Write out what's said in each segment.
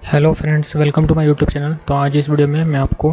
Hello friends, welcome to my YouTube channel. तो आज इस वीडियो में मैं आपको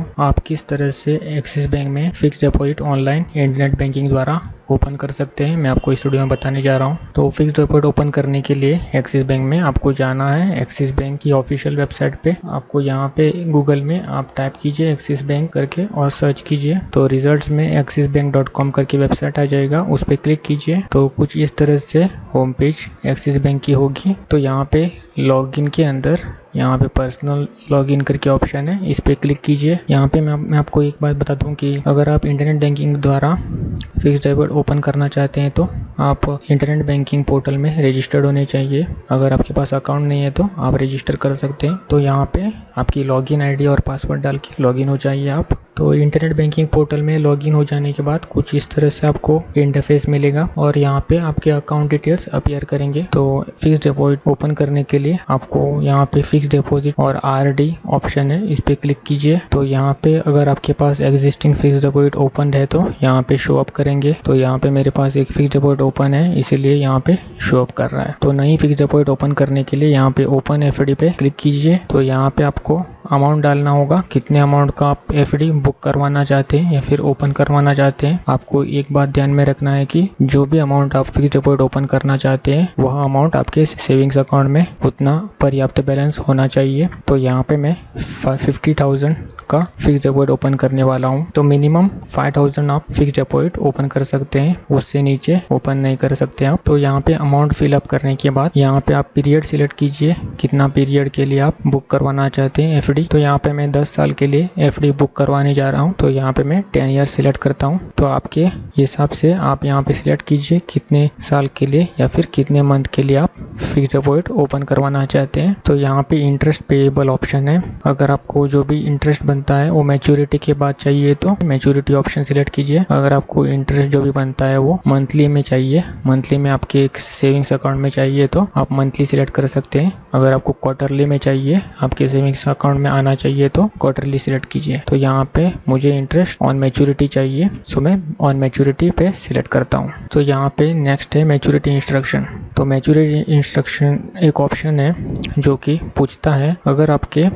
किस तरह से एक्सिस बैंक में fix deposit online internet banking द्वारा ओपन कर सकते हैं, मैं आपको इस वीडियो में बताने जा रहा हूं। तो फिक्स डिपॉजिट ओपन करने के लिए एक्सिस बैंक में आपको जाना है। एक्सिस बैंक की ऑफिशियल वेबसाइट पे आपको यहाँ पे गूगल में आप टाइप कीजिए एक्सिस बैंक करके और सर्च कीजिए। तो रिजल्ट्स में axisbank.com करके वेबसाइट आ जाएगा, उस पर क्लिक कीजिए। तो कुछ इस तरह से होम पेज एक्सिस बैंक की होगी। तो यहाँ पे लॉगिन के अंदर यहाँ पे पर्सनल लॉगिन करके ऑप्शन है, इस पे क्लिक कीजिए। यहाँ पे मैं आपको एक बात बता दूं कि अगर आप इंटरनेट बैंकिंग द्वारा फिक्स डिपॉजिट ओपन करना चाहते हैं तो आप इंटरनेट बैंकिंग पोर्टल में रजिस्टर्ड होने चाहिए। अगर आपके पास अकाउंट नहीं है तो आप रजिस्टर कर सकते हैं। तो यहाँ पे आपकी लॉगिन आईडी और पासवर्ड डाल के लॉगिन हो जाइए आप। तो इंटरनेट बैंकिंग पोर्टल में लॉगिन हो जाने के बाद कुछ इस तरह से आपको इंटरफेस मिलेगा और यहाँ पे आपके अकाउंट डिटेल्स अपीयर करेंगे। तो फिक्स डिपॉजिट ओपन करने के लिए आपको यहाँ पे फिक्स डिपॉजिट और आरडी ऑप्शन है, इस पे क्लिक कीजिए। तो यहाँ पे अगर आपके पास एग्जिस्टिंग फिक्स डिपॉजिट ओपन है तो यहाँ पे शो अप करेंगे। तो यहाँ पे मेरे पास एक फिक्स डिपॉजिट ओपन है, इसीलिए यहाँ पे शो अप कर रहा है। तो नई फिक्स डिपॉजिट ओपन करने के लिए यहाँ पे ओपन एफडी पे क्लिक कीजिए। तो यहाँ पे आपको अमाउंट डालना होगा, कितने अमाउंट का आप एफडी बुक करवाना चाहते हैं या फिर ओपन करवाना चाहते हैं। आपको एक बात ध्यान में रखना है कि जो भी अमाउंट आप फिक्स डिपॉजिट ओपन करना चाहते हैं वह अमाउंट आपके सेविंग्स अकाउंट में उतना पर्याप्त बैलेंस होना चाहिए। तो यहाँ पे मैं 50,000 का फिक्स डिपॉजिट ओपन करने वाला हूँ। तो मिनिमम 5,000 आप फिक्स डिपॉजिट ओपन कर सकते हैं, उससे नीचे ओपन नहीं कर सकते आप। तो यहाँ पे अमाउंट फिलअप करने के बाद यहाँ पे आप पीरियड सिलेक्ट कीजिए, कितना पीरियड के लिए आप बुक करवाना चाहते हैं एफडी। तो यहाँ पे मैं 10 साल के लिए एफडी बुक करवाने जा रहा हूँ। तो यहाँ पे मैं 10 ईयर सिलेक्ट करता हूँ। तो आपके हिसाब से आप यहाँ पे सिलेक्ट कीजिए कितने साल के लिए या फिर कितने मंथ के लिए आप फिक्स डिपॉजिट ओपन करवाना चाहते हैं। तो यहाँ पे इंटरेस्ट पेएबल ऑप्शन है, अगर आपको जो भी इंटरेस्ट बनता है वो मैच्योरिटी के बाद चाहिए तो मैच्योरिटी ऑप्शन सिलेक्ट कीजिए। अगर आपको इंटरेस्ट जो भी बनता है वो मंथली में चाहिए, मंथली में आपके एक सेविंग्स अकाउंट में चाहिए तो आप मंथली सिलेक्ट कर सकते हैं। अगर आपको क्वार्टरली में चाहिए, आपके सेविंग्स अकाउंट में आना चाहिए तो क्वार्टरली सिलेक्ट कीजिए। तो यहाँ पे मुझे इंटरेस्ट ऑन मैच्योरिटी चाहिए, सो मैं ऑन मैच्योरिटी पे सिलेक्ट करता हूँ। तो यहाँ पे नेक्स्ट है मैच्योरिटी इंस्ट्रक्शन। तो मैच्योरिटी इंस्ट्रक्शन एक ऑप्शन है जो कि पूछता है अगर आपके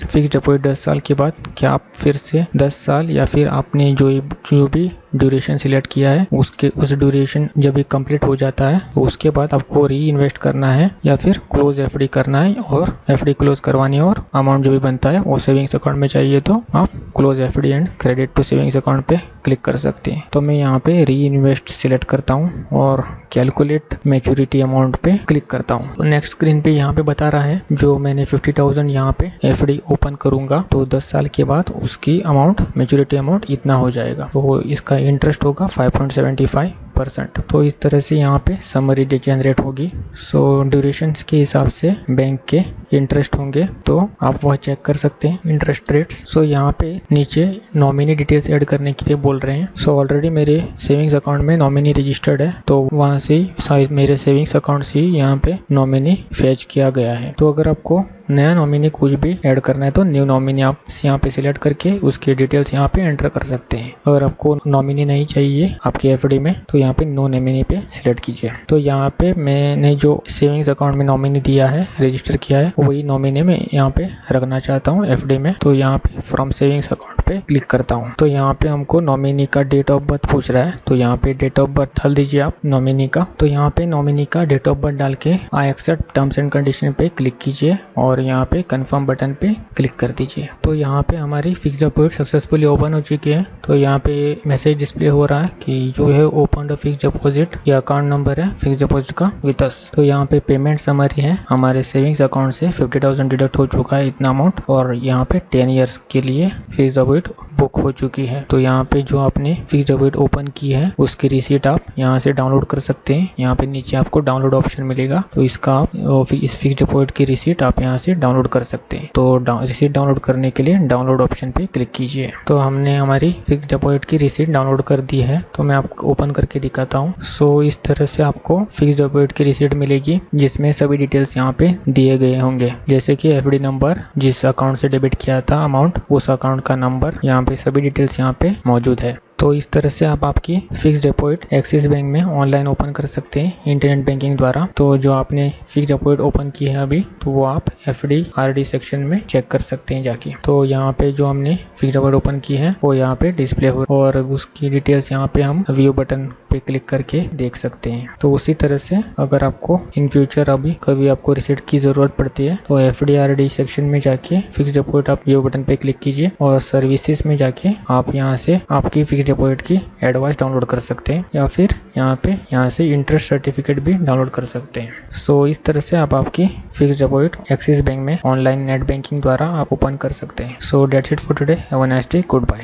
फिक्स डिपॉजिट 10 साल के बाद क्या आप फिर से 10 साल या फिर आपने जो भी ड्यूरेशन सिलेक्ट किया है उस ड्यूरेशन जब भी कंप्लीट हो जाता है उसके बाद आपको री इन्वेस्ट करना है या फिर क्लोज एफडी करना है और एफडी क्लोज करवानी है और अमाउंट जो भी बनता है वो सेविंग्स अकाउंट में चाहिए तो आप close FD and credit to savings account पे क्लिक कर सकते हैं। तो मैं यहाँ पे री इन्वेस्ट सिलेक्ट करता हूँ और कैलकुलेट मैच्योरिटी अमाउंट पे क्लिक करता हूँ। तो नेक्स्ट स्क्रीन पे यहाँ पे बता रहा है जो मैंने 50,000 यहाँ पे एफडी ओपन करूंगा तो 10 साल के बाद उसकी अमाउंट मैच्योरिटी अमाउंट इतना हो जाएगा। तो इसका इंटरेस्ट होगा 5.75%। तो इस तरह से यहाँ पे समरी जनरेट होगी। सो ड्यूरेशन के हिसाब से बैंक के इंटरेस्ट होंगे तो आप वह चेक कर सकते हैं इंटरेस्ट रेट्स। सो यहाँ पे नीचे नॉमिनी डिटेल्स ऐड करने के लिए बोल रहे हैं। सो ऑलरेडी मेरे सेविंग्स अकाउंट में नॉमिनी रजिस्टर्ड है तो वहाँ से ही मेरे सेविंग्स अकाउंट से ही यहाँ पे नॉमिनी फेच किया गया है। तो अगर आपको नया नॉमिनी कुछ भी ऐड करना है तो न्यू नॉमिनी आप यहाँ पे सिलेक्ट करके उसके डिटेल्स यहाँ पे एंटर कर सकते हैं। अगर आपको नॉमिनी नहीं चाहिए आपके एफडी में तो यहाँ पे नो नॉमिनी पे सिलेक्ट कीजिए। तो यहाँ पे मैंने जो सेविंग्स अकाउंट में नॉमिनी दिया है, रजिस्टर किया है, वही नॉमिनी में यहाँ पे रखना चाहता हूँ एफडी में। तो यहाँ पे फ्रॉम सेविंग्स अकाउंट पे क्लिक करता हूँ। तो यहाँ पे हमको नॉमिनी का डेट ऑफ बर्थ पूछ रहा है तो यहाँ पे डेट ऑफ बर्थ डाल दीजिए आप नॉमिनी का। तो यहाँ पे नॉमिनी का डेट ऑफ बर्थ डाल के I accept terms and condition पे क्लिक कीजिए और यहाँ पे कंफर्म बटन पे क्लिक कर दीजिए। तो यहाँ पे हमारी फिक्स डिपॉजिट सक्सेसफुली ओपन हो चुकी है। तो यहाँ पे मैसेज डिस्प्ले हो रहा है कि you have opened a fix deposit, ये अकाउंट नंबर है फिक्स डिपॉजिट का विद अस। तो यहाँ पे पेमेंट समरी है, हमारे सेविंग्स अकाउंट से 50,000 डिडक्ट हो चुका है इतना अमाउंट और यहाँ पे 10 ईयर्स के लिए फिक्स डिपॉजिट बुक हो चुकी है। तो यहाँ पे जो आपने फिक्स डिपॉजिट ओपन की है उसकी रिसीट आप यहाँ से डाउनलोड कर सकते हैं। यहाँ पे नीचे आपको डाउनलोड ऑप्शन मिलेगा तो इसका आप इस फिक्स डिपॉजिट की रिसीट आप यहाँ से डाउनलोड कर सकते हैं। तो रिसीट डाउनलोड करने के लिए डाउनलोड ऑप्शन पे क्लिक कीजिए। तो हमने हमारी फिक्स डिपॉजिट की रिसीट डाउनलोड कर दी है। तो मैं आपको ओपन करके दिखाता हूँ। सो इस तरह से आपको फिक्स डिपॉजिट की रिसीट मिलेगी जिसमें सभी डिटेल्स यहाँ पे दिए गए होंगे, जैसे कि एफडी नंबर, जिस अकाउंट से डेबिट किया था अमाउंट उस अकाउंट का नंबर, यहाँ पे सभी डिटेल्स यहाँ पे मौजूद है। तो इस तरह से आप आपकी फिक्स डिपॉजिट एक्सिस बैंक में ऑनलाइन ओपन कर सकते हैं इंटरनेट बैंकिंग द्वारा। तो जो आपने फिक्स डिपॉजिट ओपन की है अभी, तो वो आप FD RD सेक्शन में चेक कर सकते हैं जाके। तो यहाँ पे जो हमने फिक्स डिपॉजिट ओपन की है वो यहाँ पे डिस्प्ले हो और उसकी डिटेल्स यहाँ पे हम व्यू बटन पे क्लिक करके देख सकते हैं। तो उसी तरह से अगर आपको इन फ्यूचर अभी कभी आपको रिसीट की जरूरत पड़ती है तो FD RD सेक्शन में जाके फिक्स डिपॉजिट आप व्यू बटन पे क्लिक कीजिए और सर्विसेज में जाके आप यहाँ से आपकी फिक्स डिपॉजिट की एडवाइस डाउनलोड कर सकते हैं या फिर यहाँ से इंटरेस्ट सर्टिफिकेट भी डाउनलोड कर सकते हैं। सो इस तरह से आप आपकी फिक्स डिपॉजिट एक्सिस बैंक में ऑनलाइन नेट बैंकिंग द्वारा आप ओपन कर सकते हैं। So that's it for today. Have a nice day. Good bye.